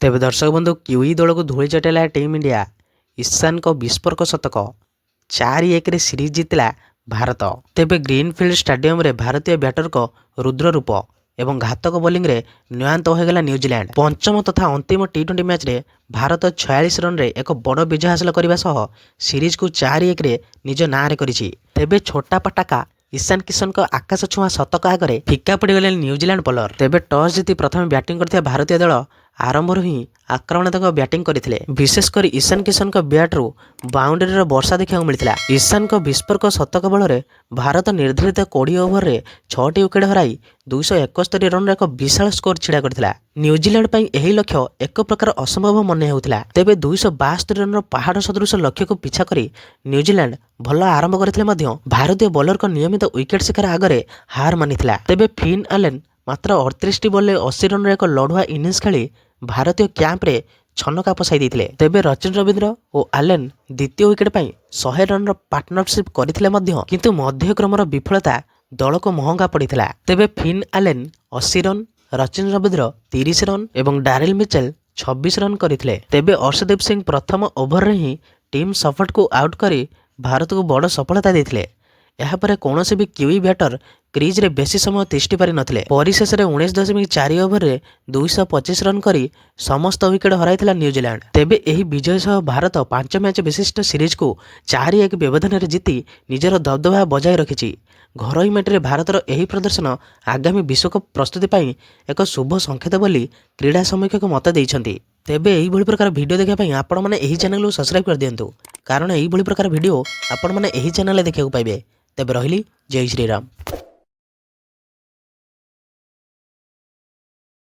तेबे दर्शक बंधु क्यूई दल को धूଳି चटेला टीम इंडिया ईशान को विस्फोरक शतक 4-1 रे सीरीज जीतला भारत। तेबे ग्रीनफिल्ड स्टेडियम रे भारतीय बैटर को रुद्र रूप एवं घातक बोलिंग रे न्यूयांत होगला न्यूजीलैंड। पंचम तथा अंतिम टी20 मैच रे भारत 46 रन रे एक बड़ विजय हासिल करने सह सीरीज को 4-1 रे निज नाँ रे करिछि। तेबे छोटा पटाका ईशान किशन को आकाश छुआ शतक आगे फिका पड़गले न्यूजीलैंड बॉलर। तेबे टॉस जीति प्रथम बैटिंग करथिया भारतीय दल आरंभर ही आक्रमणात्मक बैटिंग करथिले। विशेषकर ईशान किशन को बैट्रु बाउंड्री वर्षा देखा मिलता। ईशान को विस्फोरक शतक बल भारत निर्धारित 20 ओवर रे 6टी विकेट हराई 271 रन एक विशाल स्कोर छिड़ा करथिला। न्यूजीलैंड पई एही लक्ष्य एक प्रकार असंभव मने हेउथिला। तेबे 272 रन पहाड़ सदृश लक्ष्य को पिछा करी न्यूजीलैंड भल आरंभ करथिले मध्य भारतीय बॉलर को नियमित विकेट शिकार आगे हार मानिथिला। तेबे फिन आलेन मात्र 38 बॉल 80 रन एक लढ़ुआ इनिंग्स खेली भारतीय कैंप रे छनका पसाई देथिले। तेबे रचिन रविंद्र और आलेन द्वितीय विकेट पाई 100 रन पार्टनरशिप करथिले मध्य किंतु मध्यक्रमर विफलता दल को महंगा पड़िथिला। तेबे Finn Allen 80 run, Rachin Ravindra 30 run एवं डारेल मिचेल 26 रन करथिले। तेबे अर्शदीप सिंह प्रथम ओवर रे ही टीम सफट को आउट करी भारत को बड़ सफलता देथिले। यापर कौन भी क्यूई बैटर क्रीज रे बेसी समय तिष्टि पारि नथिले। परिशेष 19.4 ओवर रे 225 रन करी समस्त विकेट हराइथिला न्यूजीलैंड। तेबे एही विजय सह भारत 5 मैच विशिष्ट सीरीज को 4-1 व्यवधान रे जीति निजर दबदबा बजाय रखिछि। घरोई मैट्रे भारतर एही प्रदर्शन आगामी विश्वकप प्रस्तुति पाई एक शुभ संकेत बोली क्रीड़ा समीक्षक मत देइछन्ति। तेबे एही भली प्रकार वीडियो देखा पाई आपण माने एही चैनल को सब्सक्राइब कर दियंतु, कारण एही भली प्रकार वीडियो आपण माने एही चैनल देखिବାକୁ पाइबे। तेबे रहिली, जय श्री राम।